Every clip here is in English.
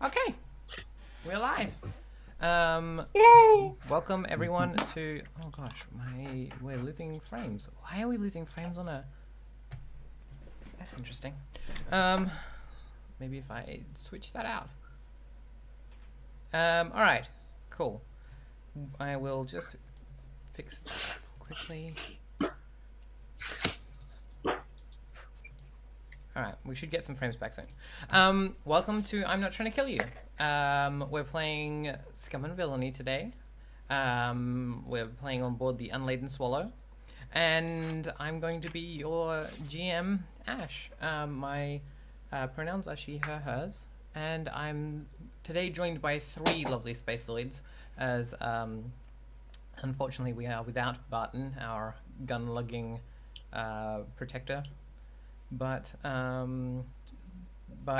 Okay, we're live. Yay! Welcome everyone to. Oh gosh, we're losing frames. Why are we losing frames on a? That's interesting. Maybe if I switch that out. All right, cool. I will just fix that quickly. Alright, we should get some frames back soon. Welcome to I'm Not Trying to Kill You. We're playing Scum and Villainy today. We're playing on board the Unladen Swallow. And I'm going to be your GM, Ash. My pronouns are she, her, hers. And I'm today joined by 3 lovely spaceoids, as unfortunately we are without Barton, our gun-lugging protector. But I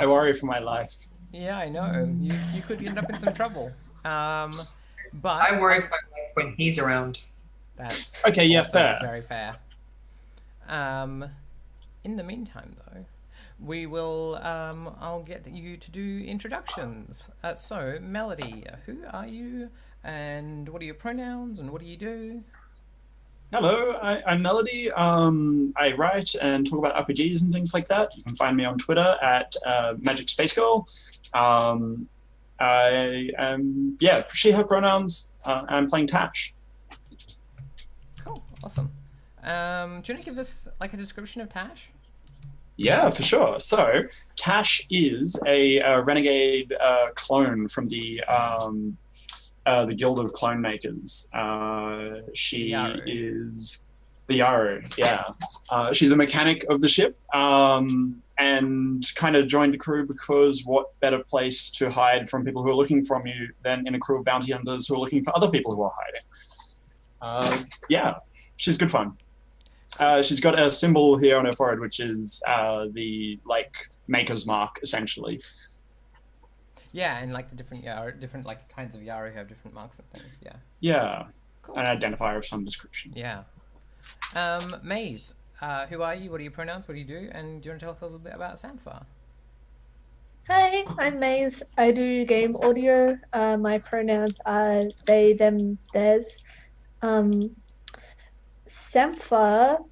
worry for my life. yeah, I know. You could end up in some trouble. But I worry for my life when he's around. That's Okay, yeah, also fair. very fair. In the meantime, though, we will. I'll get you to do introductions. So, Melody, who are you, and what are your pronouns, and what do you do? Hello, I'm Melody. I write and talk about RPGs and things like that. You can find me on Twitter at Magic Space Girl. I am, she, her pronouns. I'm playing Tash. Cool, awesome. Do you want to give us like a description of Tash? Yeah, for sure. So, Tash is a renegade clone from the Guild of Clone Makers. She Yaru. is the Yaru, yeah. She's a mechanic of the ship, and kind of joined the crew because what better place to hide from people who are looking from you than in a crew of bounty hunters who are looking for other people who are hiding. Yeah, she's good fun. She's got a symbol here on her forehead, which is the maker's mark, essentially. Yeah, and like the different like kinds of Yaru have different marks and things. Yeah. Yeah, Cool. an identifier of some description. Yeah. Maze, who are you? What are your pronouns? What do you do? And do you want to tell us a little bit about Samphar? Hi, I'm Maze. I do game audio. My pronouns are they, them, theirs. Sampha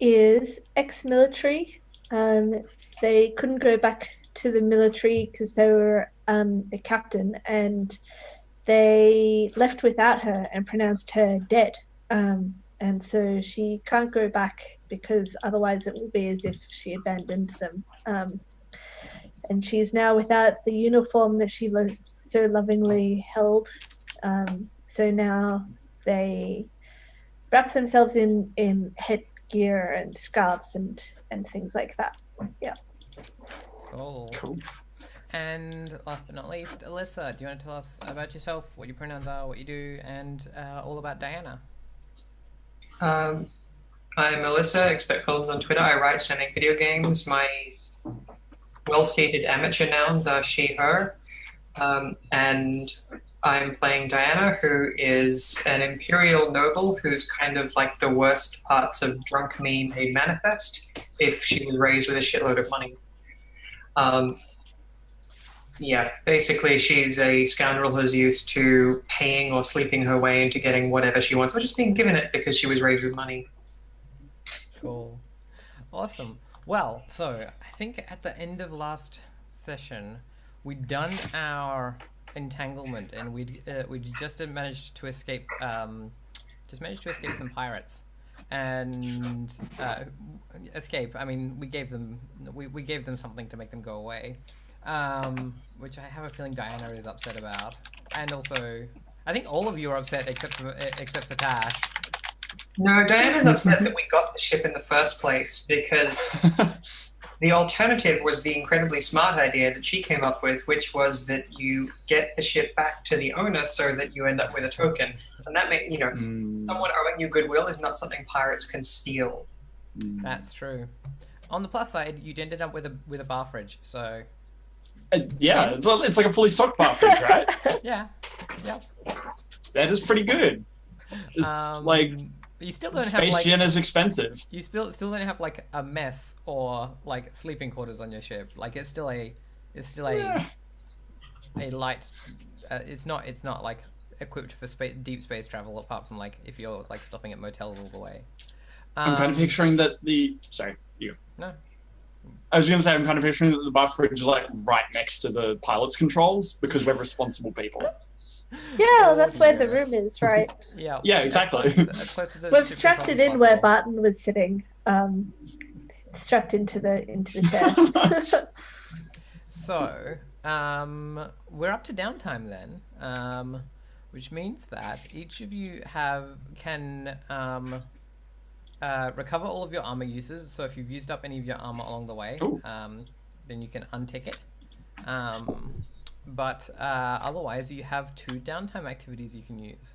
is ex-military. They couldn't go back to the military because they were a captain, and they left without her and pronounced her dead. And so she can't go back because otherwise it will be as if she abandoned them. And she's now without the uniform that she so lovingly held. So now they wrap themselves in headgear and scarves and things like that. Yeah. Cool. And last but not least, Alyssa, do you want to tell us about yourself, what your pronouns are, what you do, and all about Diana? I'm Melissa, expect columns on Twitter. I write and make video games. My well-stated amateur nouns are she, her. And I'm playing Diana, who is an imperial noble who's kind of like the worst parts of drunk me made manifest if she was raised with a shitload of money. Yeah, basically she's a scoundrel who's used to paying or sleeping her way into getting whatever she wants, or just being given it because she was raised with money. Cool. Awesome. Well, so I think at the end of last session, we'd done our entanglement, and we'd just managed to escape some pirates, and escape. I mean, we gave them something to make them go away, which I have a feeling Diana is upset about, and also I think all of you are upset except for Tash. No, Diana's upset that we got the ship in the first place because the alternative was the incredibly smart idea that she came up with, which was that you get the ship back to the owner so that you end up with a token. And that makes, someone owing you goodwill is not something pirates can steal. That's true. On the plus side, you'd ended up with a bar fridge, so... Yeah, it's like a fully stocked bar fridge, right? Yeah. That is pretty good. It's like... But you still don't Space have gin is expensive. You still don't have like a mess or like sleeping quarters on your ship. Like it's still a a light. It's not like equipped for deep space travel. Apart from like if you're like stopping at motels all the way. I'm kind of picturing that the. Sorry, you. No. I was going to say, I'm kind of picturing that the buff bridge is like right next to the pilot's controls because we're responsible people. Yeah, that's where the room is, right? Yeah. Yeah, exactly. As close to the We've ship strapped controls it as in where possible. Barton was sitting, strapped into the chair. So, we're up to downtime then, which means that each of you can recover all of your armor uses. So if you've used up any of your armor along the way, then you can untick it. But otherwise, you have 2 downtime activities you can use.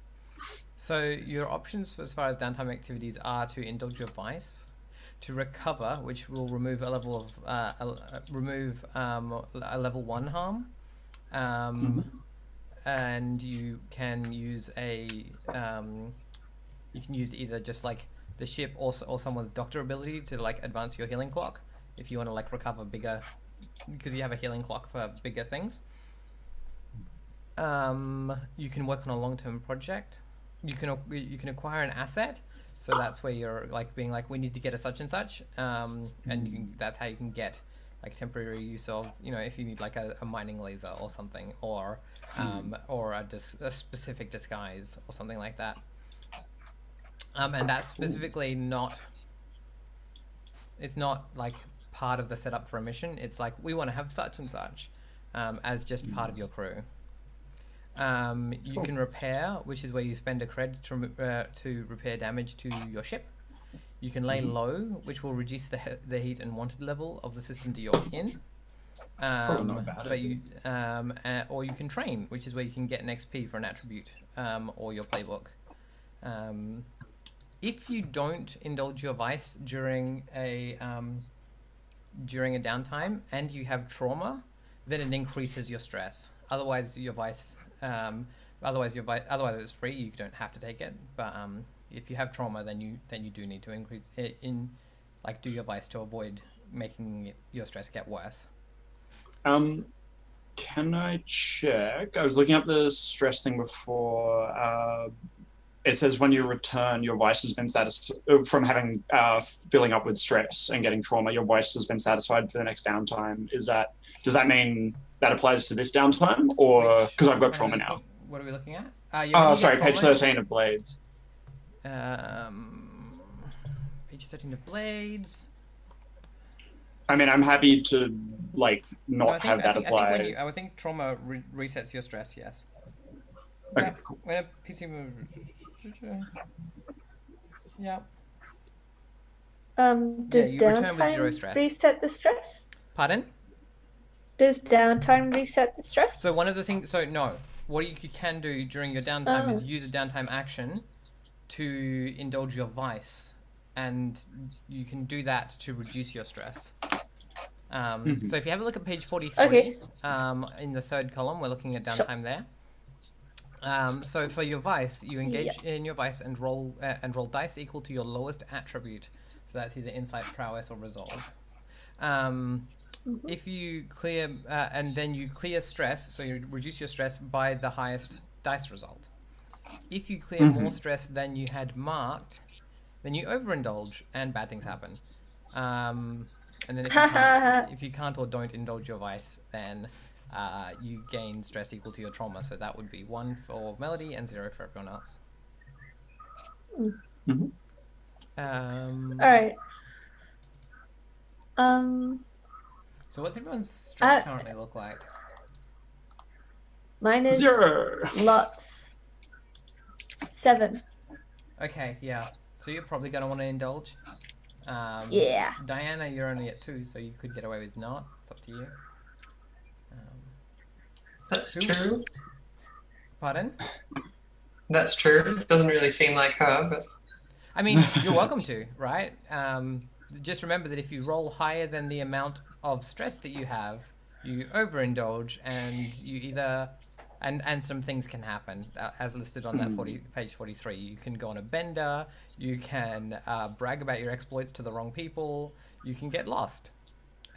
So your options as far as downtime activities are to indulge your vice, to recover, which will remove a level of a level 1 harm, and you can use either just like the ship or someone's doctor ability to like advance your healing clock if you want to like recover bigger, because you have a healing clock for bigger things. You can work on a long-term project. You can acquire an asset, so that's where you're like being like, we need to get a such and such, and that's how you can get like temporary use of, if you need like a mining laser or something, or a specific disguise or something like that. And that's specifically it's not like part of the setup for a mission. It's like, we want to have such and such as just part of your crew. You can repair, which is where you spend a cred to repair damage to your ship. You can lay low, which will reduce the heat and wanted level of the system that you're in. Or you can train, which is where you can get an XP for an attribute or your playbook. If you don't indulge your vice during a downtime and you have trauma, then it increases your stress. Otherwise, your vice. Otherwise it's free. You don't have to take it. But if you have trauma, then you do need to increase it do your vice to avoid making your stress get worse. Can I check? I was looking up the stress thing before. It says when you return, your vice has been satisfied from having filling up with stress and getting trauma. Your vice has been satisfied for the next downtime. Does that mean that applies to this downtime, or because I've got trauma now? What are we looking at? Sorry, page 13 of Blades. Page 13 of Blades. I mean, I'm happy to not have that apply. I would think trauma resets your stress. Yes. Okay, cool. When a PC move. Yeah. Does you return with 0 downtime stress. reset the stress? Pardon? Does downtime reset the stress? So one of the things. So no, what you can do during your downtime is use a downtime action to indulge your vice, and you can do that to reduce your stress. So if you have a look at page 43, in the 3rd column, we're looking at downtime there. So for your vice, you engage in your vice and roll dice equal to your lowest attribute. So that's either insight, prowess, or resolve. If you clear and then you clear stress, so you reduce your stress by the highest dice result. If you clear more stress than you had marked, then you overindulge and bad things happen. And then if you can't or don't indulge your vice, then you gain stress equal to your trauma. So that would be 1 for Melody and 0 for everyone else. All right. So what's everyone's stress currently look like? Mine is 0. lots. 7. Okay, yeah. So you're probably going to want to indulge. Yeah. Diana, you're only at 2, so you could get away with not. It's up to you. That's true. Pardon? That's true. Doesn't really seem like her, but... I mean, you're welcome to, right? Just remember that if you roll higher than the amount of stress that you have, you overindulge, and you either... And some things can happen, as listed on that page 43. You can go on a bender, you can brag about your exploits to the wrong people, you can get lost.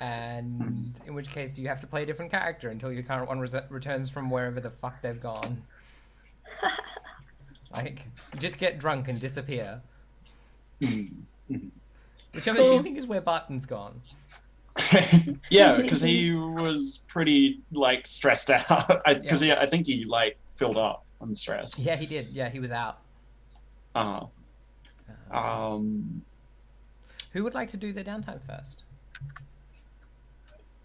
And in which case you have to play a different character until your current one returns from wherever the fuck they've gone. Like, just get drunk and disappear. Which I'm assuming is where Barton's gone. Yeah, because he was pretty like stressed out. Because I think he like filled up on stress. Yeah, he did. Yeah, he was out. Who would like to do their downtime first?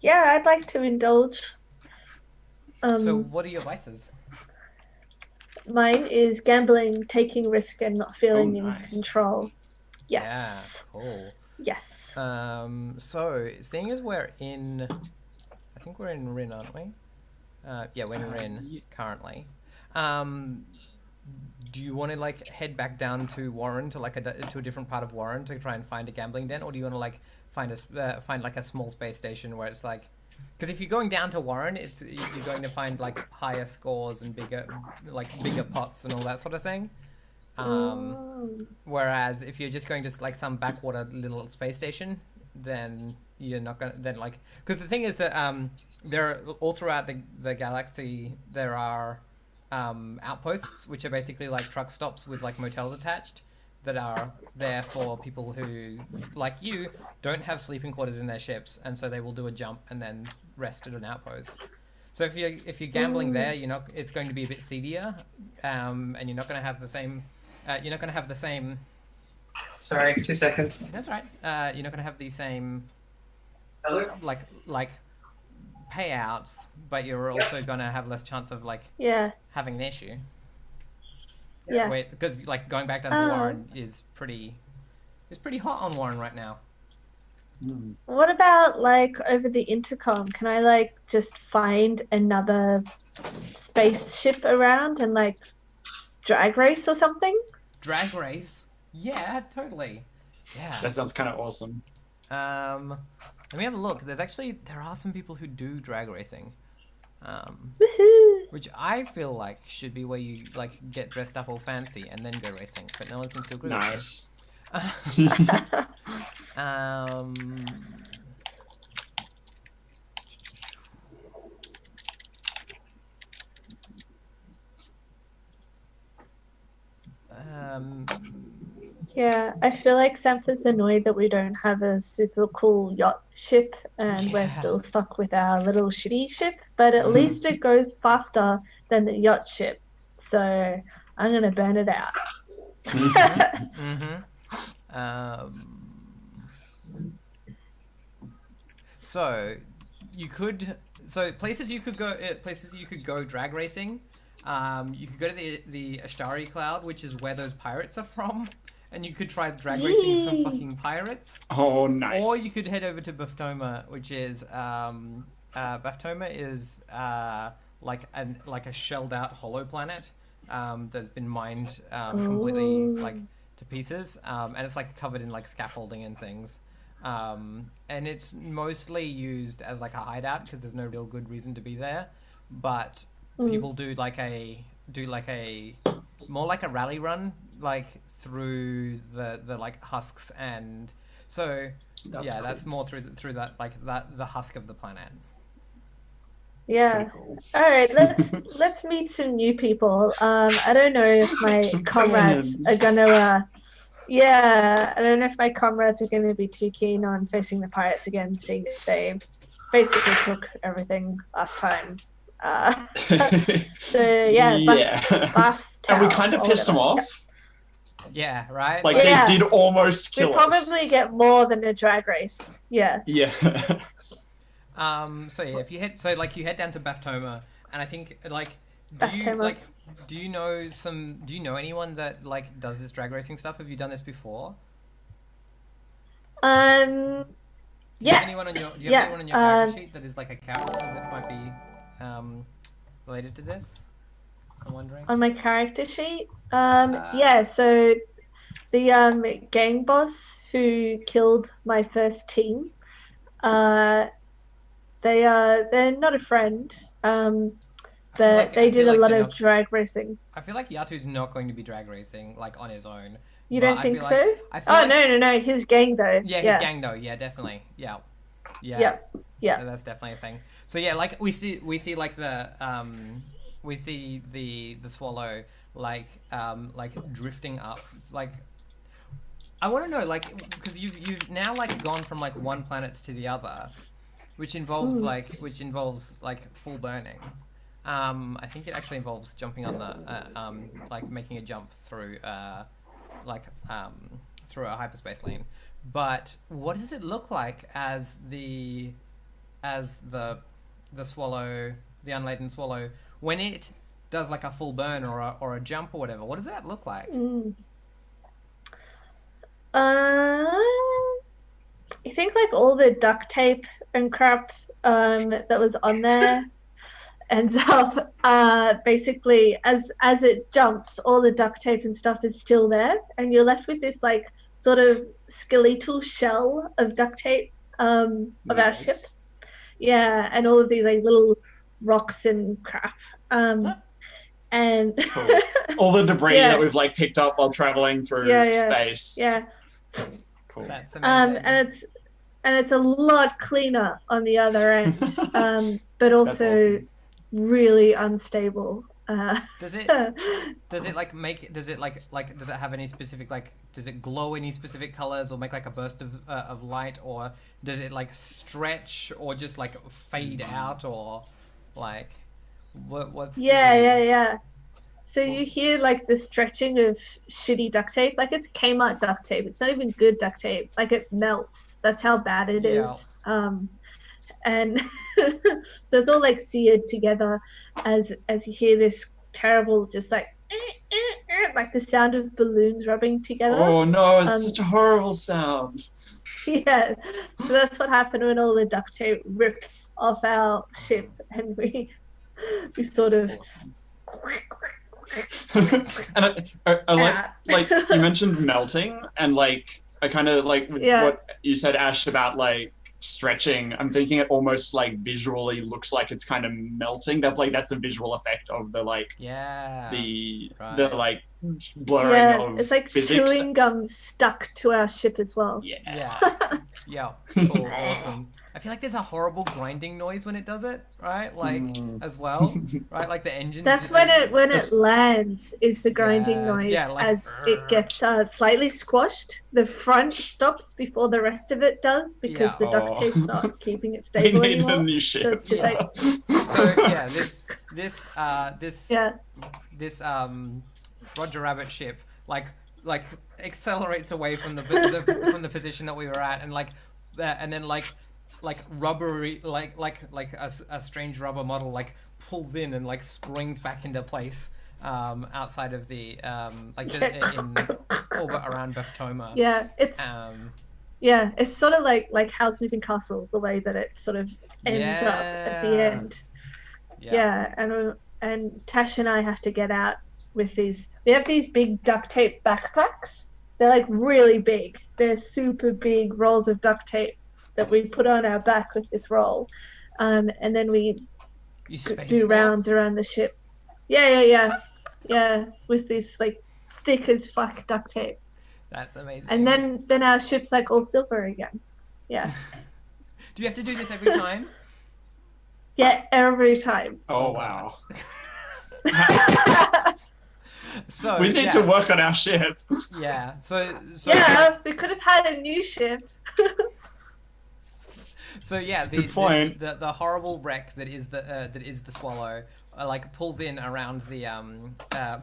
Yeah, I'd like to indulge. So what are your vices? Mine is gambling, taking risk, and not feeling in nice. control. Yes. Yeah, cool. Yes. So seeing as we're in, I think we're in Rin, aren't we? Yeah, we're in Rin currently. Do you want to like head back down to Warren to like to a different part of Warren to try and find a gambling den, or do you want to like find like a small space station where it's like, because if you're going down to Warren, you're going to find like higher scores and bigger pots and all that sort of thing. Whereas if you're just going to like some backwater little space station, then you're not gonna because the thing is that there are, all throughout the galaxy there are outposts which are basically like truck stops with like motels attached that are there for people who, like you, don't have sleeping quarters in their ships, and so they will do a jump and then rest at an outpost. So if you're gambling there, it's going to be a bit seedier, and you're not going to have the same. You're not going to have the same. Sorry, 2 seconds. That's right. You're not going to have the same. Hello? Like payouts, but you're also going to have less chance of like having an issue. Yeah. Wait, because like going back down to Warren is pretty hot on Warren right now. What about like over the intercom? Can I like just find another spaceship around and like drag race or something? Drag race? Yeah, totally. Yeah. That sounds kind of awesome. Let me have a look. There are some people who do drag racing. Woohoo! Which I feel like should be where you like get dressed up all fancy and then go racing, but no one seems to agree. Nice. Yeah, I feel like Sampha's annoyed that we don't have a super cool yacht ship and we're still stuck with our little shitty ship, but at least it goes faster than the yacht ship. So I'm going to burn it out. So places you could go drag racing. You could go to the Ashtari Cloud, which is where those pirates are from. And you could try drag racing with some fucking pirates. Oh, nice. Or you could head over to Baftoma, which is Baftoma is like a shelled out hollow planet that's been mined completely like to pieces, and it's like covered in like scaffolding and things. And it's mostly used as like a hideout because there's no real good reason to be there, but people do more like a rally run like through the like husks, and so that's more through that like the husk of the planet. Yeah. Cool. All right, let's meet some new people. I don't know if my comrades are gonna. I don't know if my comrades are going to be too keen on facing the pirates again, seeing as they basically took everything last time. So and we kind of pissed them off. Yeah, right. Like they did almost kill us. We probably get more than a drag race. Yeah. Yeah. So yeah, if you head down to Baftoma, and I think do you know anyone that like does this drag racing stuff? Have you done this before? Do you have anyone on your character sheet that is like a character that might be related to this? I'm wondering. On my character sheet? So the gang boss who killed my first team, they're not a friend. They did a lot of drag racing. I feel like Yatu's not going to be drag racing like on his own. You don't think so? No. His gang though. Yeah, his gang though. Yeah, definitely. Yeah. Yeah. Yeah. That's definitely a thing. So yeah, like we see like we see the swallow like drifting up. Like I want to know, like, because you've now like gone from like one planet to the other, which involves full burning. I think it actually involves jumping on the like making a jump through like through a hyperspace lane. But what does it look like as the swallow, the unladen swallow, when it does like a full burn or a jump or whatever? What does that look like? I think like all the duct tape and crap that was on there ends up basically as it jumps, all the duct tape and stuff is still there, and you're left with this like sort of skeletal shell of duct tape of our ship. Yeah, and all of these like little rocks and crap. And cool. All the debris that we've like picked up while traveling through space. Yeah. Cool. That's amazing. And it's a lot cleaner on the other end, but also awesome. really unstable. Does it like make? Does it like does it have any specific like? Does it glow any specific colors or make like a burst of light, or does it like stretch or just like fade out, or like what's yeah. So you hear like the stretching of shitty duct tape, like it's Kmart duct tape. It's not even good duct tape. Like it melts. That's how bad it is. And so it's all like seared together as you hear this terrible, just like the sound of balloons rubbing together. Oh no, it's such a horrible sound. Yeah, so that's what happened when all the duct tape rips off our ship, and we sort of. Awesome. And I like you mentioned melting, and like I kind of like what you said, Ash, about like stretching. I'm thinking it almost like visually looks like it's kind of melting. That's the visual effect of the like the like blurring of it's like physics. chewing gum stuck to our ship as well. Yeah. Cool. Awesome. I feel like there's a horrible grinding noise when it does it, right? Like as well, right? Like the engine. That's when it lands is the grinding noise as it gets slightly squashed. The front stops before the rest of it does because the duct tape's not keeping it stable we need anymore. a new ship. So it's just like. So this Roger Rabbit ship like accelerates away from the from the position that we were at, and and then rubbery like a strange rubber model like pulls in and like springs back into place outside of the just in orbit around Baphtoma. It's sort of like Howl's Moving Castle, the way that it sort of ends up at the end. And Tash and I have to get out with these. We have these big duct tape backpacks. They're like really big. They're super big rolls of duct tape that we put on our back with this roll, and then we do rounds around the ship. Yeah, with this like thick as fuck duct tape. That's amazing. And then our ship's like all silver again. Yeah. Do you have to do this every time? Yeah, every time. Oh wow. So we need to work on our ship. Yeah. So we could have had a new ship. So yeah, the horrible wreck that is the Swallow like pulls in around the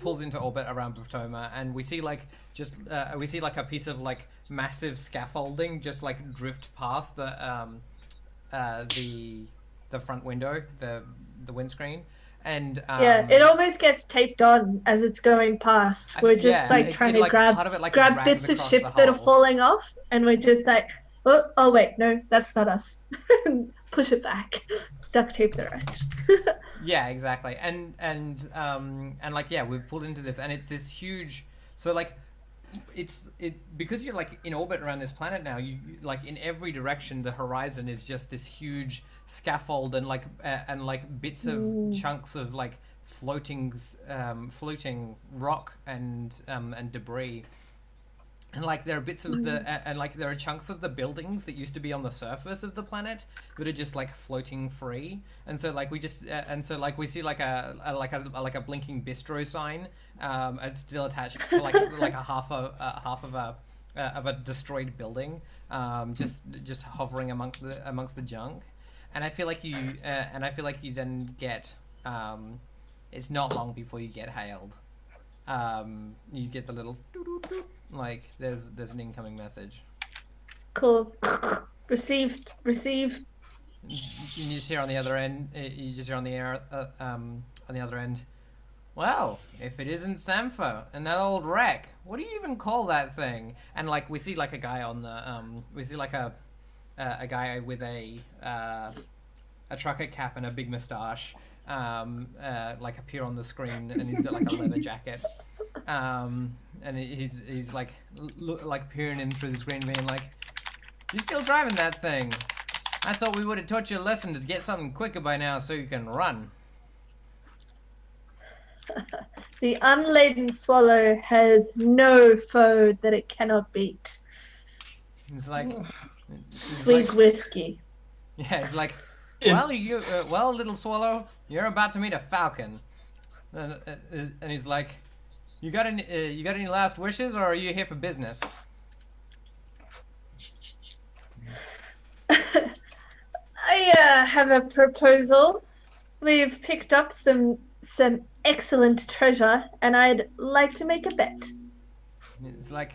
pulls into orbit around Baphtoma, and we see like a piece of like massive scaffolding just like drift past the front window, the windscreen. And it almost gets taped on as it's going past. We're just trying to grab bits of ship that are falling off, and we're just like, oh wait, no, that's not us. Push it back, duct tape the rest. Yeah, exactly. And we've pulled into this, and it's this huge. So like, because you're like in orbit around this planet now. You like in every direction, the horizon is just this huge scaffold and bits of chunks of like floating rock and debris. And like there are bits of the and like there are chunks of the buildings that used to be on the surface of the planet that are just like floating free, and so like we just and so like we see like a blinking bistro sign, it's still attached to like a half of a destroyed building, just hovering amongst the junk, and I feel like you then get it's not long before you get hailed. You get the little doo-doo-doo, like there's an incoming message. Cool. Received. You just hear on the other end. You just hear on the air on the other end. Well, if it isn't Sampho and that old wreck, what do you even call that thing? And like we see like a guy on the we see like a guy with a trucker cap and a big moustache. Like appear on the screen, and he's got like a leather jacket, and he's like like peering in through the screen, being like, "You still driving that thing? I thought we would have taught you a lesson to get something quicker by now, so you can run." The Unladen Swallow has no foe that it cannot beat. It's like, Sweet whiskey. yeah, it's like, well, little swallow, you're about to meet a falcon, and he's like, you got any last wishes, or are you here for business? I have a proposal. We've picked up some excellent treasure, and I'd like to make a bet. It's like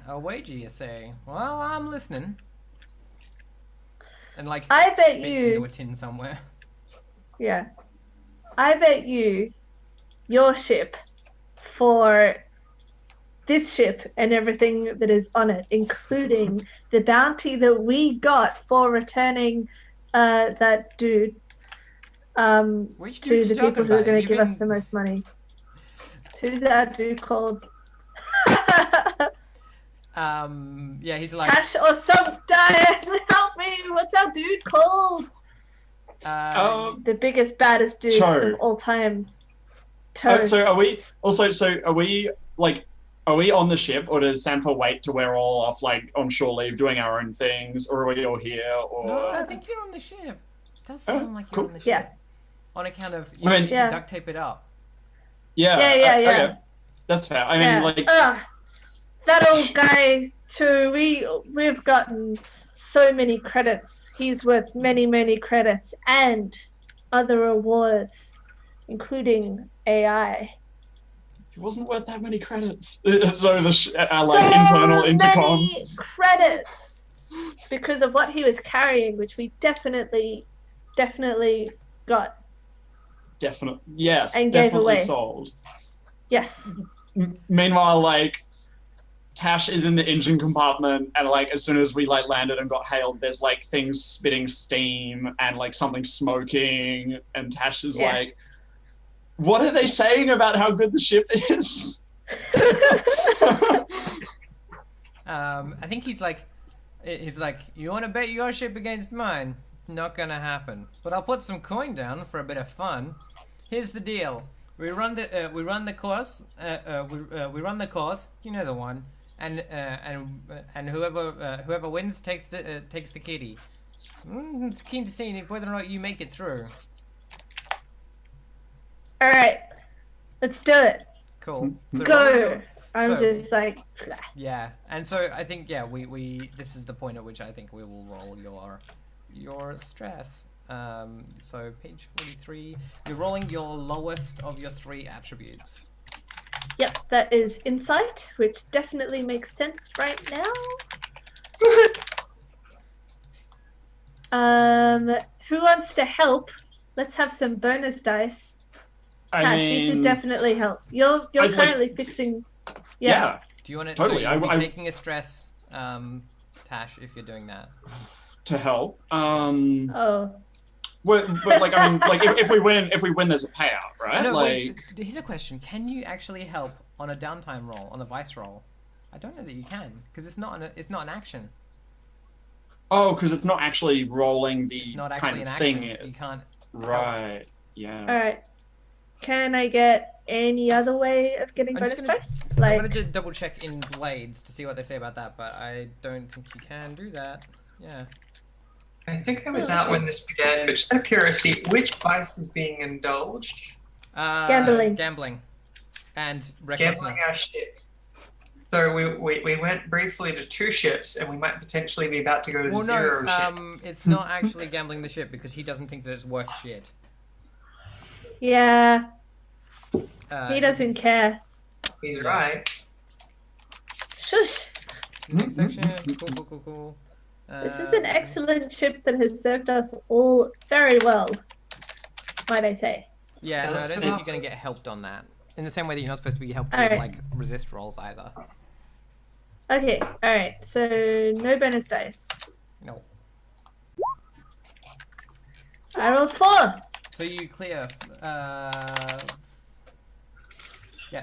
a wager, you say? Well, I'm listening. And like, I bet spits you into a tin somewhere. Yeah. I bet you your ship for this ship and everything that is on it, including the bounty that we got for returning that dude Which to dude the you talking people who are about? going You to give us mean- the most money. Who's that dude called? Yeah, he's like, Cash or some Diane, help me! What's our dude called? The biggest, baddest dude Cho. of all time. Toad. So are we on the ship, or does Sampho wait till we're all off like on shore leave doing our own things, or are we all here? Or no, I think you're on the ship. It does sound like you're cool. on the ship. Yeah. On account of, I mean- you can duct tape it up. yeah, Yeah. okay. That's fair. I mean, Yeah. like, That old guy too. We've gotten so many credits. He's worth many credits and other awards, including AI. it wasn't worth that many credits. So like internal intercoms. Many credits because of what he was carrying, which we definitely got. Yes, And gave definitely away. sold. Yes. Meanwhile, like, Tash is in the engine compartment, and like as soon as we like landed and got hailed, there's like things spitting steam and like something smoking, and Tash is Yeah. like, "What are they saying about how good the ship is?" I think he's like, you want to bet your ship against mine? Not gonna happen. But I'll put some coin down for a bit of fun. Here's the deal. We run the course. We run the course. You know the one. And whoever wins takes the kitty. It's keen to see whether or not you make it through. All right. Let's do it. Cool. So Go. I'm So- just like, Yeah, and so I think we this is the point at which I think we will roll your stress. So page 43, you're rolling your lowest of your 3 attributes. yep, that is insight, which definitely makes sense right now. Who wants to help? Let's have some bonus dice. Tash, you should definitely help. You're I'd like- currently fixing. yeah. Do you want to? Totally, So you'll be I- taking a stress, Tash, if you're doing that. To help. Oh. But like I mean, like if we win, there's a payout, right? No, like, wait. Here's a question: can you actually help on a downtime roll, on a vice roll? I don't know that you can, because it's not an action. oh, because it's not actually rolling the It's not kind actually of an thing. action. You can't. Right. Yeah. All right. can I get any other way of getting I'm just bonus gonna- dice? I'm Like, gonna just double check in Blades to see what they say about that, but I don't think you can do that. Yeah. I think I was Oh, out okay. when this began, but just out of curiosity, which vice is being indulged? Gambling. Gambling. And Gambling recklessness. our ship. So we went briefly to 2 ships, and we might potentially be about to go to Well, 0 no, ship. it's not actually gambling the ship because he doesn't think that it's worth shit. yeah, Uh, he doesn't thinks- care. He's yeah. right. Shush. Next section. Cool. This is an excellent ship that has served us all very well, might I say. Yeah, no, I don't think Awesome. you're going to get helped on that. In the same way that you're not supposed to be helped with, Alright. like, resist rolls either. Okay, alright, so no bonus dice. No. I rolled 4. So you clear, yeah,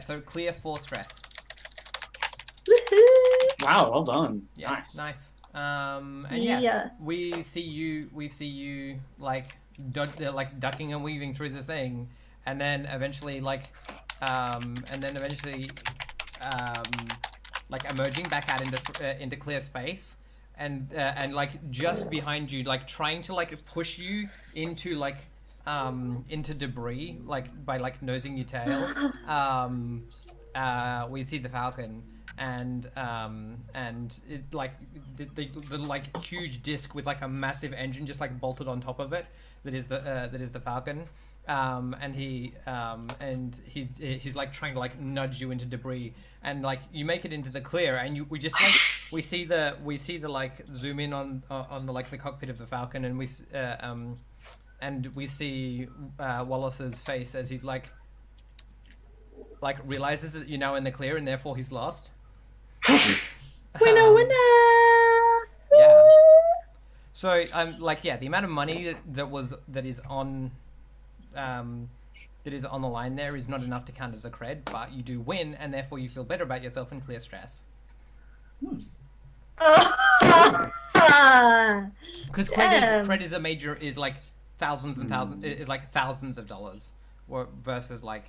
so clear 4 stress. Woohoo! Wow, well done. Yeah, Nice. And yeah, Yeah. we see you like ducking and weaving through the thing, and then eventually like emerging back out into clear space, and like just behind you, like trying to like push you into into debris, like by like nosing your tail. We see the Falcon. And it like the like huge disc with like a massive engine just like bolted on top of it that is the Falcon, and he's like trying to like nudge you into debris, and like you make it into the clear, and we just like we see the like zoom in on the like the cockpit of the Falcon, and we see Wallace's face as he's like realizes that you're now in the clear and therefore he's lost. Winner, winner! Yeah. So the amount of money that is on the line there is not enough to count as a cred, but you do win, and therefore you feel better about yourself and clear stress. Because cred is like thousands and thousands, is like thousands of dollars, versus like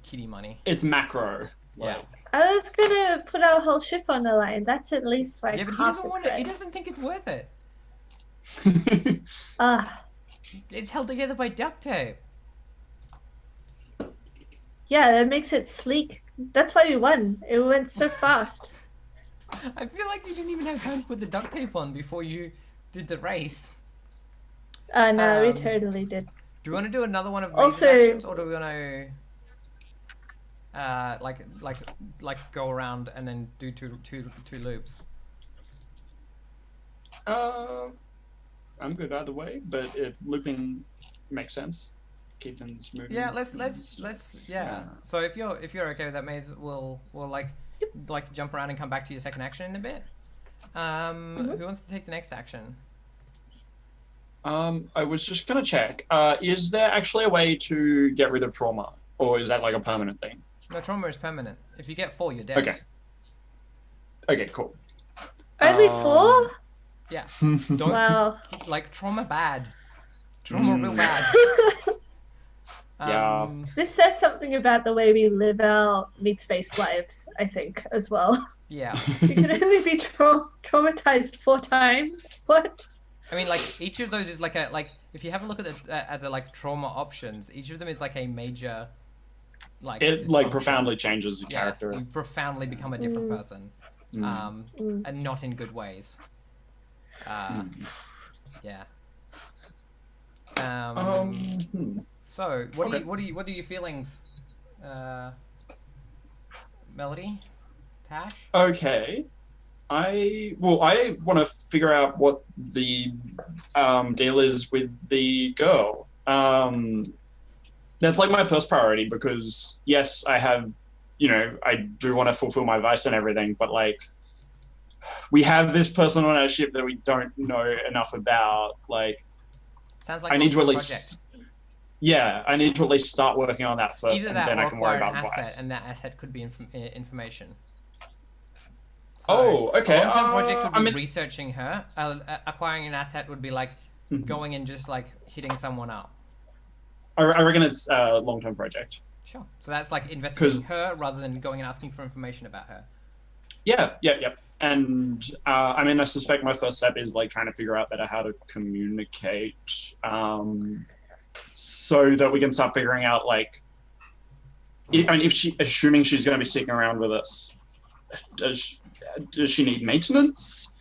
kitty money. It's macro. Yeah. I was gonna put our whole ship on the line. That's at least like Yeah, but he half doesn't the want it. He cred. doesn't think it's worth it. Ah, It's held together by duct tape. yeah, that makes it sleek. That's why we won. It went so fast. I feel like you didn't even have time to put the duct tape on before you did the race. No, we Um, totally did. Do we want to do another one of these Also- actions, or do we want to go around and then do two loops? I'm good either way, but if looping makes sense, keep things moving. Yeah, let's yeah. So if you're okay with that, Maze, we'll like jump around and come back to your second action in a bit. Who wants to take the next action? I was just gonna check. Is there actually a way to get rid of trauma, or is that like a permanent thing? No, trauma is permanent. If you get 4, you're dead. Okay. Okay, cool. Only 4? Yeah. Don't Wow. like trauma bad. Trauma real bad. Yeah. This says something about the way we live our mid-space lives, I think, as well. Yeah. You can only be traumatized 4 times. What? I mean, like each of those is like if you have a look at the like trauma options, each of them is like a major like It like dysfunction. profoundly changes the Yeah, character. you profoundly become a different person, and not in good ways. Yeah. So, what are your feelings, Melody, Tash? Okay. I want to figure out what the deal is with the girl. That's like my first priority because yes, I have, I do want to fulfill my vice and everything, but like we have this person on our ship that we don't know enough about. Like, Sounds like I need to at project. least, yeah, I need to at least start working on that first, Either and that then or I can worry acquire an about asset, vice. and that asset could be information. So, Oh, okay. A long-term project could be I mean- researching her. Acquiring an asset would be like going and just like hitting someone up. I reckon it's a long-term project. Sure. So that's like investigating her rather than going and asking for information about her. Yeah. And I mean, I suspect my first step is like trying to figure out better how to communicate, so that we can start figuring out like, assuming she's going to be sticking around with us, does she need maintenance?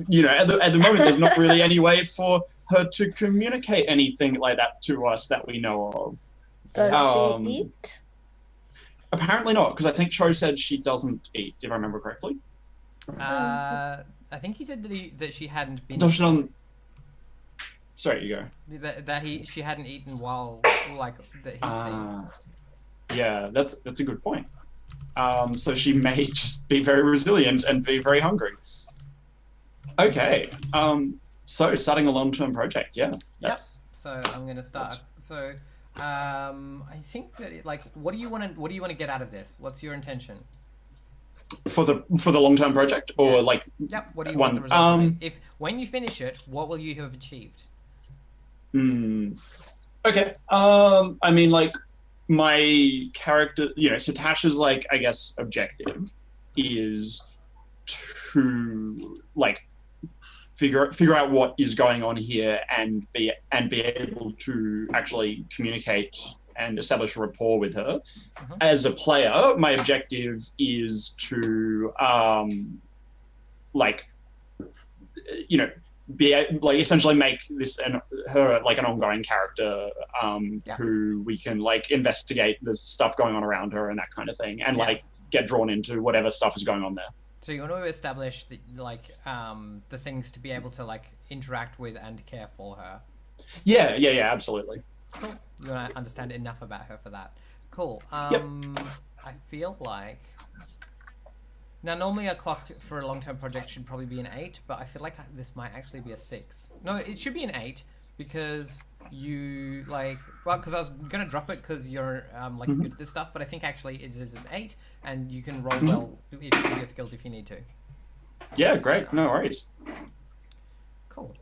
You know, at the moment, there's not really any way for her to communicate anything like that to us that we know of. Does she eat? Apparently not, because I think Cho said she doesn't eat, if I remember correctly. I think he said that she hadn't been. Sorry, you go. She hadn't eaten while like that he'd seen. Yeah, that's a good point. So she may just be very resilient and be very hungry. Okay. So starting a long-term project, yeah. That's... Yep. So I'm gonna start. So I think that what do you want to get out of this? What's your intention? For the long-term project, or like... Yep. What do you want the result to be? If when you finish it, what will you have achieved? Okay. I mean, like, my character, you know, so Tasha's like, I guess, objective is to like figure out what is going on here and be able to actually communicate and establish a rapport with her. As a player, my objective is to like, you know, be like essentially make this her like an ongoing character who we can like investigate the stuff going on around her and that kind of thing, and like get drawn into whatever stuff is going on there. So you want to establish the the things to be able to like interact with and care for her. Yeah, absolutely. Cool. You want to understand enough about her for that. Cool. Yep. I feel like now normally a clock for a long-term project should probably be an 8, but I feel like this might actually be a 6. No, it should be an 8 because you because I was gonna drop it because you're good at this stuff, but I think actually it is an 8 and you can roll well with your skills if you need to. Yeah, great. No worries. Cool.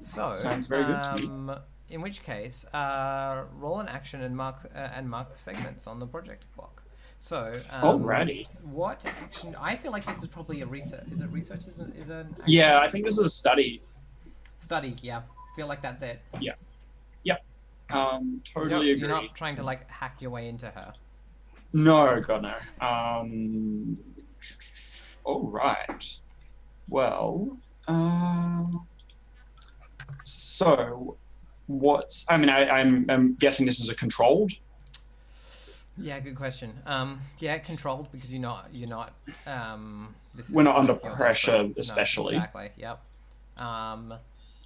So sounds very good to me. In which case, roll an action and mark segments on the project clock. So, alrighty. What action? I feel like this is probably a research. Is it research? Is an action? Yeah, I think this is a study. Study, yeah. Feel like that's it. Yeah. Totally agree. You're not trying to like hack your way into her. No, God no. All right. Well, so what's? I mean, I'm guessing this is a controlled. Yeah, good question. Yeah, controlled because you're not. We're not under pressure, especially. No, exactly. Yep.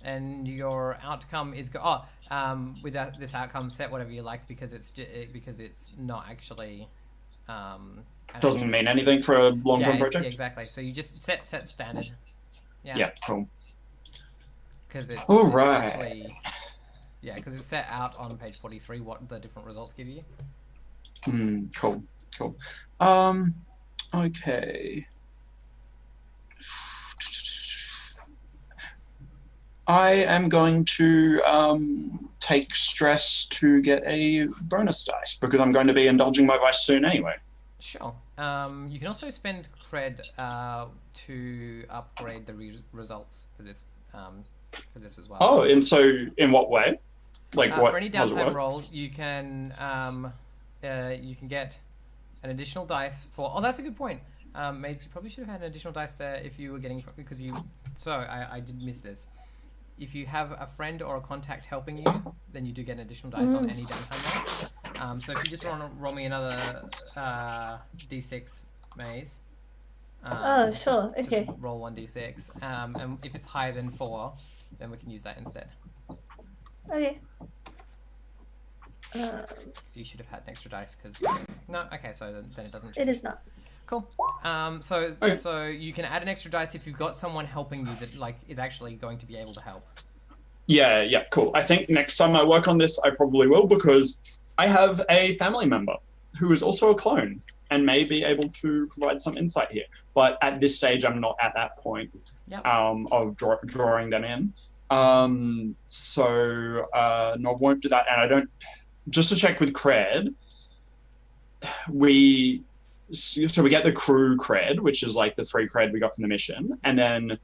And your outcome is with this outcome, set whatever you like because it's not actually. Doesn't mean anything for a long-term project. Yeah, exactly. So you just set standard. Yeah. Yeah. Cool. Because it's right. Because it's set out on page 43 what the different results give you. Cool. Okay. I am going to take stress to get a bonus dice because I'm going to be indulging my vice soon anyway. Sure. You can also spend cred to upgrade the results for this as well. Oh, and so in what way? Like what? For any downtime roll, you can get an additional dice for. Oh, that's a good point. Maze, you probably should have had an additional dice there if you were getting because you. So I did miss this. If you have a friend or a contact helping you, then you do get an additional dice on any downtime roll. So if you just roll me another d6, Maze. Oh, sure. Okay. Just roll 1d6, and if it's higher than 4, then we can use that instead. Okay. So you should have had an extra dice because no. Okay, so then it doesn't change. It is not. Cool. So you can add an extra dice if you've got someone helping you that is actually going to be able to help. Yeah, cool. I think next time I work on this, I probably will because I have a family member who is also a clone and may be able to provide some insight here. But at this stage, I'm not at that point of drawing them in. So no, won't do that. And I don't just to check with cred, we get the crew cred, which is like the 3 cred we got from the mission, and then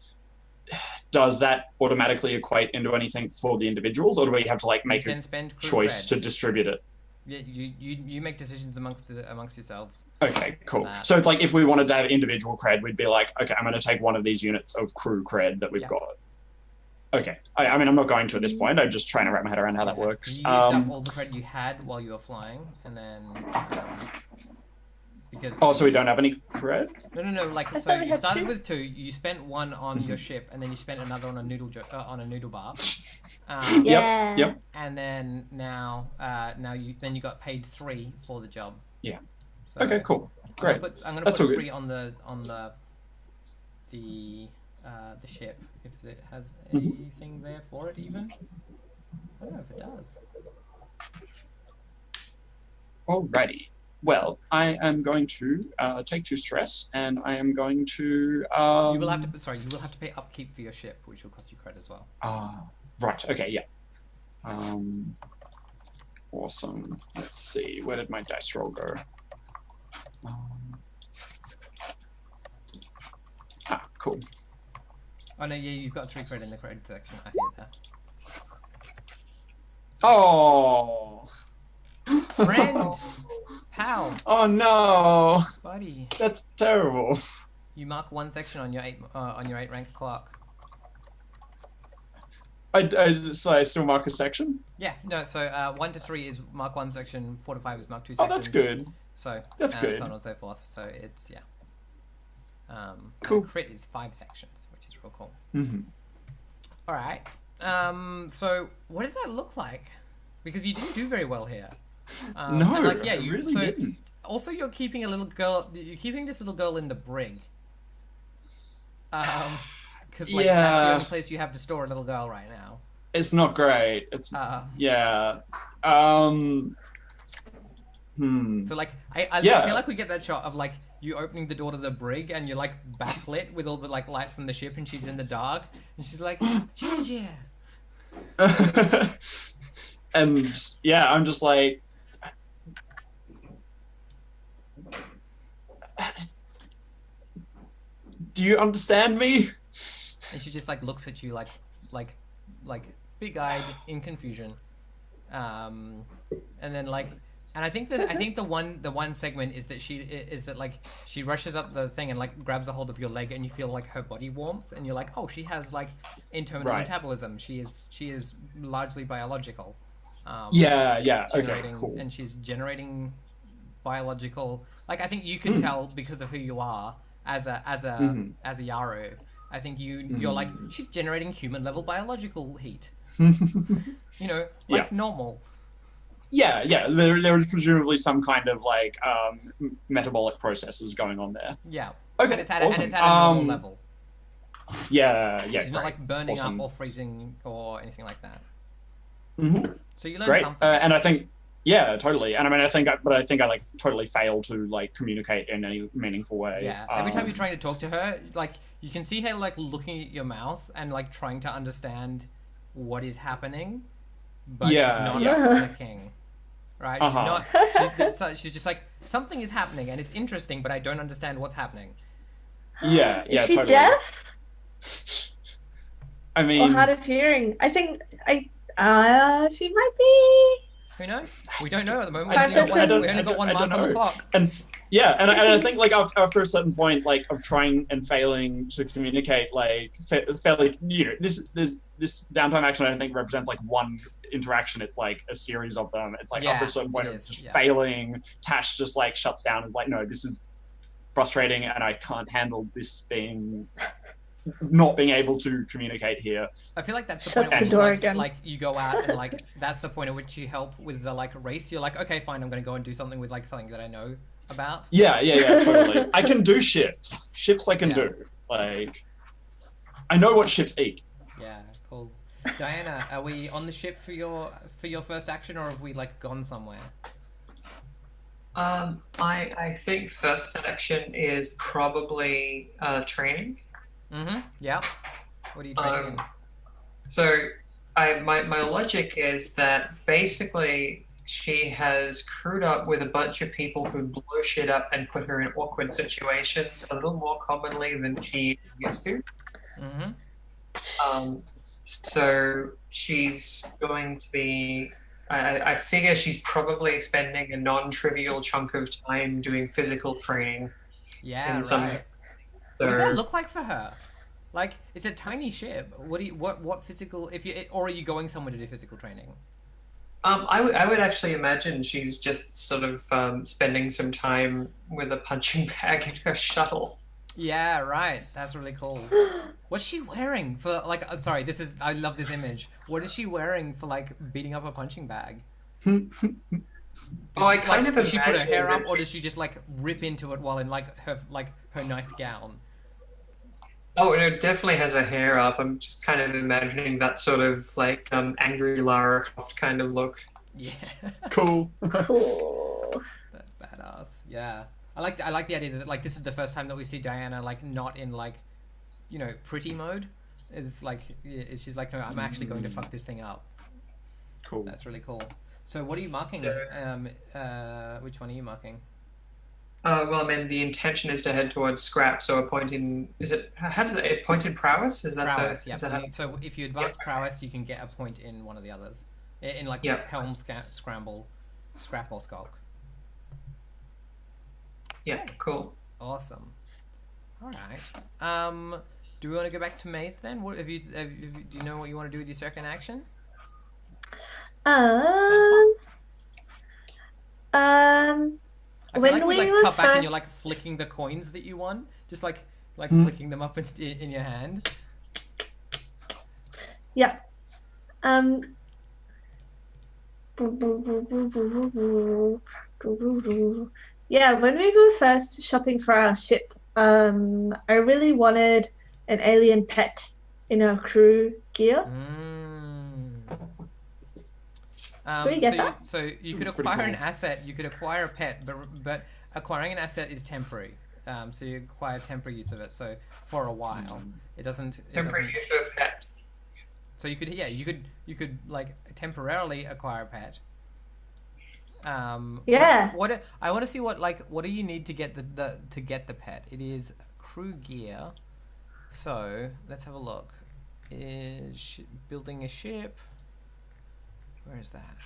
does that automatically equate into anything for the individuals, or do we have to like make a choice to distribute it? Yeah, you make decisions amongst yourselves. Okay, cool. So it's like if we wanted to have individual cred, we'd be like, okay, I'm going to take one of these units of crew cred that we've got. Okay. I mean, I'm not going to at this point. I'm just trying to wrap my head around how that works. You used up all the cred you had while you were flying, and then because so we don't have any cred? No. Like, so you started with 2. You spent 1 on your ship, and then you spent another on a noodle bar. Yep. And then now you got paid 3 for the job. Yeah. So okay. Cool. Great. I'm gonna put 3 on the ship if it has anything there for it even. I don't know if it does. Alrighty. Well, I am going to take 2 stress, and I am going to. You will have to pay upkeep for your ship, which will cost you credit as well. Right. Okay. Yeah. Awesome. Let's see. Where did my dice roll go? Cool. Oh no, yeah, you've got 3 credit in the credit section. I hear that. Oh. Friend. Pal. Oh no. Buddy. That's terrible. You mark 1 section on your 8 rank clock. So I still mark a section? Yeah, no, so 1 to 3 is mark 1 section, 4 to 5 is mark 2 sections. Oh, that's good. So that's good. So on and so forth. So it's cool. Crit is 5 sections, which is real cool. Mm-hmm. All right. So what does that look like? Because you didn't do very well here. No, and like, yeah, you really didn't. Also, you're keeping a little girl. You're keeping this little girl in the brig. Because like that's the only place you have to store a little girl right now. It's not great. It's yeah. So like I feel like we get that shot of like you opening the door to the brig and you're like backlit with all the like light from the ship and she's in the dark and she's like Ginger. And yeah, I'm just like. Do you understand me? And she just like looks at you like big-eyed in confusion, and then like, and I think the one segment is that she rushes up the thing and like grabs a hold of your leg and you feel like her body warmth and you're like, oh, she has like internal metabolism. She is largely biological. Okay, cool. And she's generating biological. Like I think you can tell because of who you are as a Yaru. I think you're like she's generating human level biological heat. You know, like normal. Yeah. There is presumably some kind of like metabolic processes going on there. Yeah. Okay. And it's at a normal level. Yeah. She's not like burning up or freezing or anything like that. Mm-hmm. So you learn something. And I think, yeah, totally. And I mean, I think I like totally fail to like communicate in any meaningful way. Yeah. Every time you're trying to talk to her, like you can see her like looking at your mouth and like trying to understand what is happening, but she's not clicking. Right? She's just like something is happening and it's interesting, but I don't understand what's happening. Yeah. Is she totally. deaf? I mean, or hard of hearing? I think she might be. Who knows? We don't know at the moment. We only got one mark on the clock. And I think like after a certain point, like of trying and failing to communicate, like fairly, you know, this downtime action I don't think represents like one interaction. It's like a series of them. It's like after a certain point of just failing, Tash just like shuts down. Is like, no, this is frustrating, and I can't handle this being. Not being able to communicate here. I feel like that's the point at which like you go out and like that's the point at which you help with the like race. You're like, okay, fine, I'm gonna go and do something with like something that I know about. Yeah, totally. I can do ships. Ships I can do. Like I know what ships eat. Yeah, cool. Diana, are we on the ship for your first action or have we like gone somewhere? I think first action is probably training. Mm-hmm. Yeah. What are you training? So my logic is that basically she has crewed up with a bunch of people who blow shit up and put her in awkward situations a little more commonly than she used to. Mm-hmm. So she's going to be. I figure she's probably spending a non-trivial chunk of time doing physical training. Yeah, in some. right. What does that So look like for her? Like, it's a tiny ship. What physical, if you, or are you going somewhere to do physical training? I would actually imagine she's just sort of spending some time with a punching bag in her shuttle. Yeah, right. That's really cool. What's she wearing for, like, sorry, I love this image. What is she wearing for, like, beating up a punching bag? I kind of does she put her imagine hair up, that or does she just, like, rip into it while in, like, her nice gown? Oh, it definitely has her hair up. I'm just kind of imagining that sort of like angry Lara Croft kind of look. Yeah. Cool. Cool. That's badass. Yeah. I like the idea that, like, this is the first time that we see Diana, like, not in, like, you know, pretty mode. It's like, she's like, no, I'm actually going to fuck this thing up. Cool. That's really cool. So what are you marking? Which one are you marking? Well, I mean, the intention is to head towards scrap. So a point in how does it, a point in prowess? Is that Prowess, the? yeah. Is that how, So if you advance prowess, you can get a point in one of the others. In like Yep. helm, scramble, scrap, or skulk. yeah, cool. Awesome. All right. Do we want to go back to Maze then? What do you know what you want to do with your second action? Um, I feel when like we like were cut back and you're like first- flicking the coins that you won, just like flicking them up in your hand. yeah. Yeah, when we were first shopping for our ship, I really wanted an alien pet in our crew gear. Can we get that? So you could That's pretty acquire an cool. asset. You could acquire a pet, but acquiring an asset is temporary. So you acquire temporary use of it. So for a while, it doesn't. Temporary use of a pet. So you could like temporarily acquire a pet. Yeah. I want to see what do you need to get the pet? It is crew gear. So let's have a look. Is building a ship? Where is that?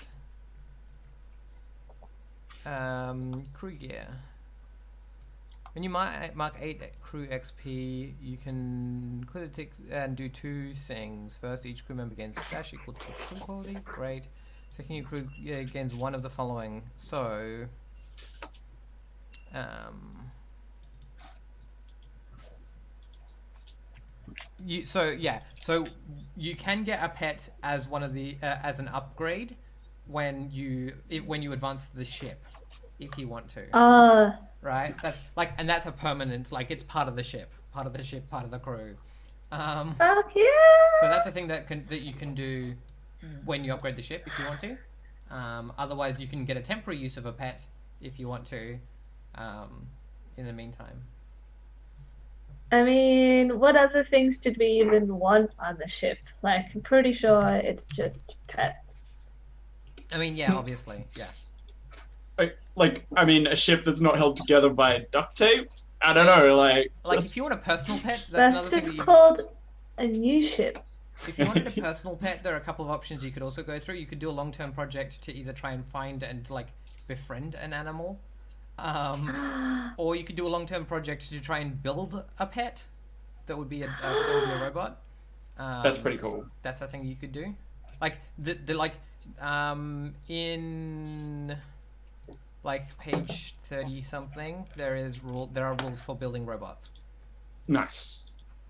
Crew gear. When you mark 8 crew XP, you can clear the ticks and do 2 things. First, each crew member gains dash equal to crew quality. Great. Second, your crew gains one of the following. So, so you can get a pet as one of the as an upgrade when you advance the ship, if you want to. Right? That's a permanent, like, it's part of the ship, part of the crew. Yeah. So that's the thing that you can do when you upgrade the ship, if you want to. Otherwise, you can get a temporary use of a pet if you want to. In the meantime. I mean, what other things did we even want on the ship? Like, I'm pretty sure it's just pets. I mean, yeah, obviously, yeah. I mean, a ship that's not held together by duct tape. I don't know, like if you want a personal pet, that's another thing just that you called a new ship. If you wanted a personal pet, there are a couple of options you could also go through. You could do a long-term project to either try and find and like befriend an animal, or you could do a long-term project to try and build a pet that would be a robot. That's pretty cool. That's the thing you could do. Like in like page 30 something, there are rules for building robots. Nice.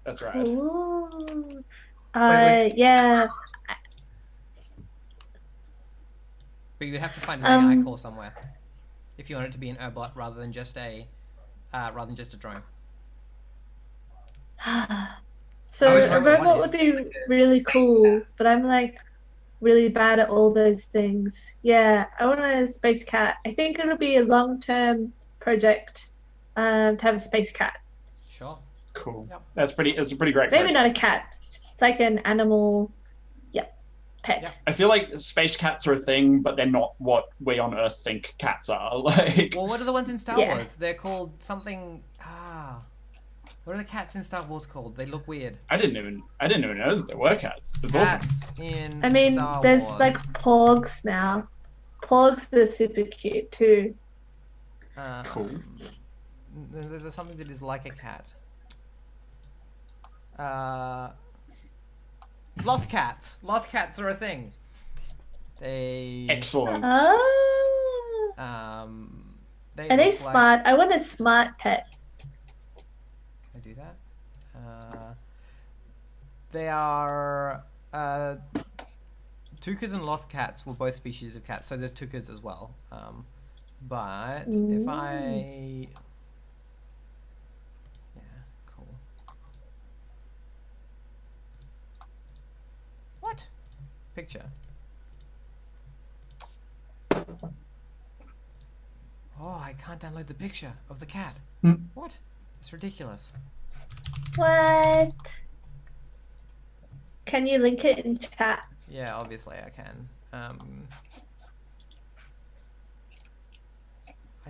That's right. Ooh. Wait. Yeah. But you would have to find an AI core somewhere if you want it to be an Urbot rather than just a drone. So was a wondering what robot is- would be really cool, but I'm like really bad at all those things. Yeah, I want a space cat. I think it'll be a long-term project to have a space cat. Sure. Cool. Yep. That's a pretty great Maybe project. not a cat. It's like an animal. Yeah. pet. Yeah. I feel like space cats are a thing, but they're not what we on Earth think cats are. Like, Well, what are the ones in Star Yeah. Wars? They're called something. What are the cats in Star Wars called? They look weird. I didn't even know that there were cats. That's awesome. Cats in I mean, Star there's Wars. like porgs now. Porgs are super cute too. Cool. There's something that is like a cat. Loth cats. Loth cats are a thing. They. Excellent. Oh. They Are they look like- smart? I want a smart pet. Can I do that? They are Tukas and Loth cats were both species of cats, so there's Tukas as well. But if I, yeah, cool. What? Picture. Oh, I can't download the picture of the cat. What? It's ridiculous. What? Can you link it in chat? Yeah, obviously I can. I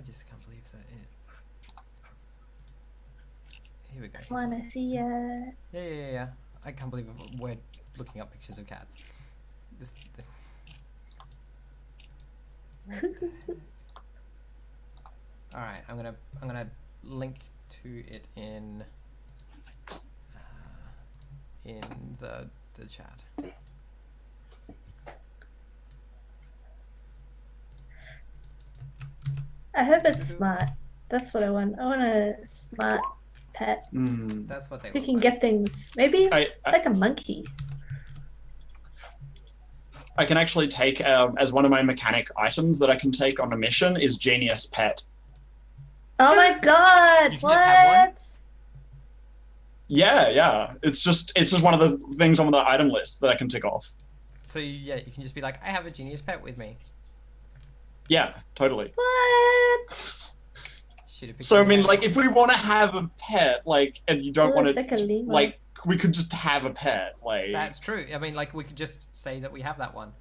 just can't believe that it. Here we go. here's one. Wanna see it? Yeah. I can't believe we're looking up pictures of cats. This. What the heck? All right, I'm gonna link to it in the chat. I hope it's smart. That's what I want. I want a smart pet That's what they who look can like. get things. Maybe I like a monkey. can actually take as one of my mechanic items that I can take on a mission is Genius Pet. Oh my god! You can just have one? What? Yeah. It's just one of the things on the item list that I can tick off. So yeah, you can just be like, I have a genius pet with me. Yeah, totally. What? Shoot a picture So I of mean, that. like, if we want to have a pet, like, and you don't Oh, want it's to, like a lemur. like, we could just have a pet, like. That's true. I mean, like we could just say that we have that one,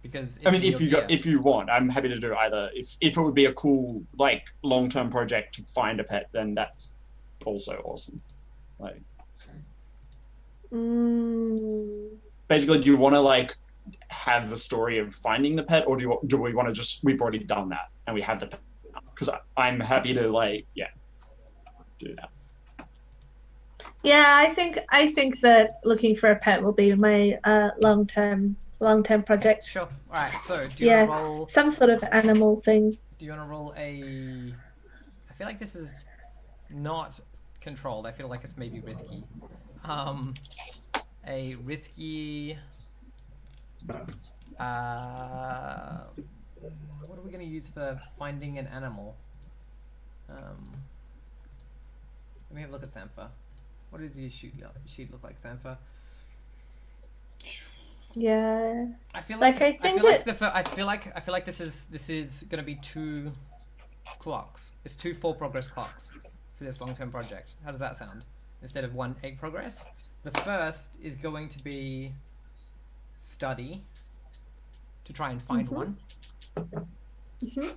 because I mean, it's in your gear. if you want, I'm happy to do either. If it would be a cool, like, long-term project to find a pet, then that's also awesome. Like, basically, do you want to like have the story of finding the pet, or do we want to just we've already done that and we have the pet? Because I'm happy to like do that. Yeah, I think that looking for a pet will be my long-term project. Sure. All right. So do you Yeah, want to roll? some sort of animal thing. Do you want to roll a? I feel like this is not controlled. I feel like it's maybe risky. A risky. What are we going to use for finding an animal? Let me have a look at Sampha. What does his sheet look like, Sampha? Yeah. I feel Like, like I think I feel like this is gonna be 2 clocks. It's 2 4 progress clocks for this long-term project. How does that sound? Instead of 1 8 progress, the first is going to be study to try and find one,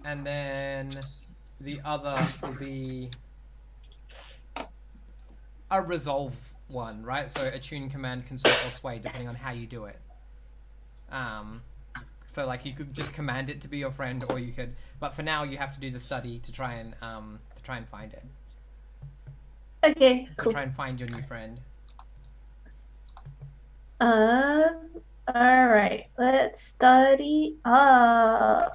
and then the other will be a resolve one, right? So attune, command, consult, or sway, depending on how you do it. So like you could just command it to be your friend, or you could. But for now, you have to do the study to try and find it. Okay, To cool. try and find your new friend. All right, let's study up.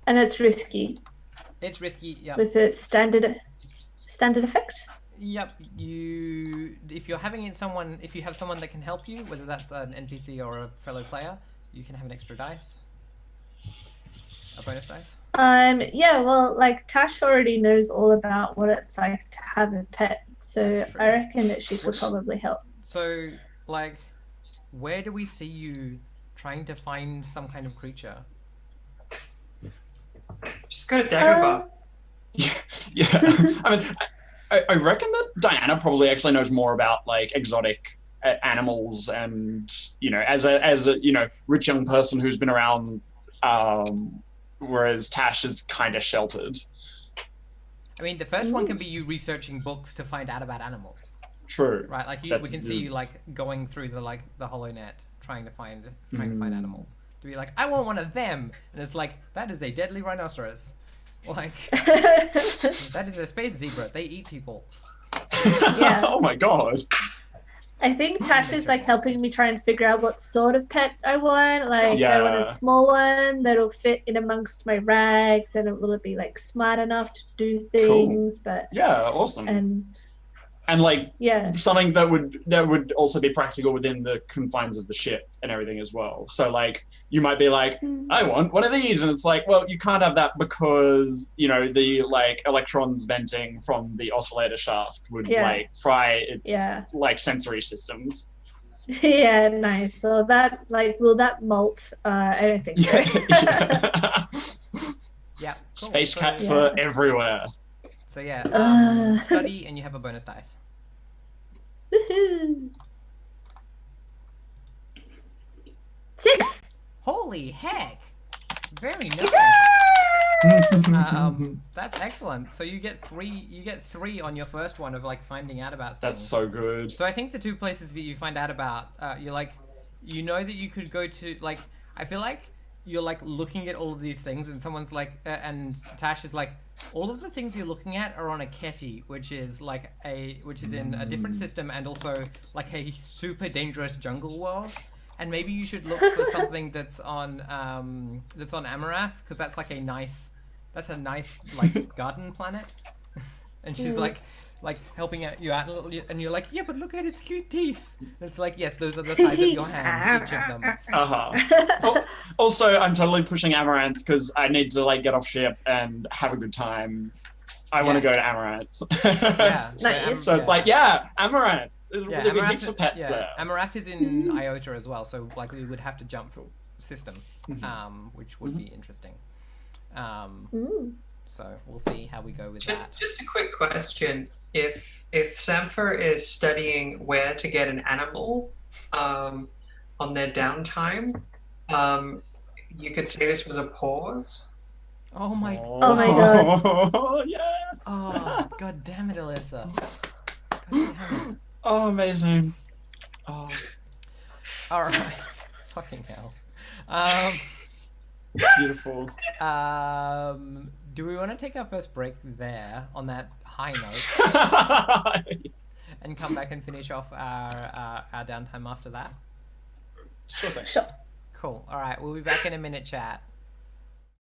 And it's risky It's risky. Yeah. with the standard effect. Yep. If you have someone that can help you, whether that's an NPC or a fellow player, you can have an extra dice, a bonus dice. Yeah, well, like Tash already knows all about what it's like to have a pet, so That's true. I reckon that she could probably help. So, like, where do we see you trying to find some kind of creature? Just go to Dagobah. Yeah. I mean, I reckon that Diana probably actually knows more about like exotic animals, and as a rich young person who's been around, whereas Tash is kind of sheltered. I mean, the first one can be you researching books to find out about animals. True. Right, like we can see you like going through the hollow net, trying to find animals. To be like, I want one of them, and it's like, that is a deadly rhinoceros. Like, that is a space zebra. They eat people. Yeah. Oh my god. I think Tash is like helping me try and figure out what sort of pet I want. Like, I want a small one that'll fit in amongst my rags, and will it be like smart enough to do things? Cool. But yeah, awesome. And like something that would also be practical within the confines of the ship and everything as well. So like you might be like, I want one of these, and it's like, well, you can't have that because the like electrons venting from the oscillator shaft would like fry its like sensory systems. Yeah, nice. So that will that molt? I don't think so. Yeah. Cool. Space cat for everywhere. So yeah, study and you have a bonus dice. Woohoo! 6. Holy heck! Very nice. That's excellent. So you get 3. You get 3 on your first one of like finding out about things. That's so good. So I think the 2 places that you find out about, you're like, that you could go to. Like, I feel like you're like looking at all of these things, and someone's like, and Tash is like, all of the things you're looking at are on a Keti, which is in a different system, and also like a super dangerous jungle world. And maybe you should look for something that's on Amarath, because that's like a nice like garden planet. And she's like helping you out, and you're like, yeah, but look at its cute teeth. And it's like, yes, those are the size of your hand, each of them. Also, I'm totally pushing Amaranth because I need to like get off ship and have a good time. I want to go to Amaranth. So it's like, Amaranth. There's really big heaps of pets there. Amarath is in Iota as well, so like we would have to jump system, which would be interesting. So we'll see how we go with that. Just a quick question: If Sampher is studying where to get an animal on their downtime, you could say this was a pause. Oh my god! Oh yes! Oh god damn it, Alyssa! God damn it. Oh, amazing. Oh. All right. Fucking hell. Beautiful. Do we want to take our first break there on that high note and come back and finish off our downtime after that? Sure thing. Sure. Cool. All right. We'll be back in a minute, chat.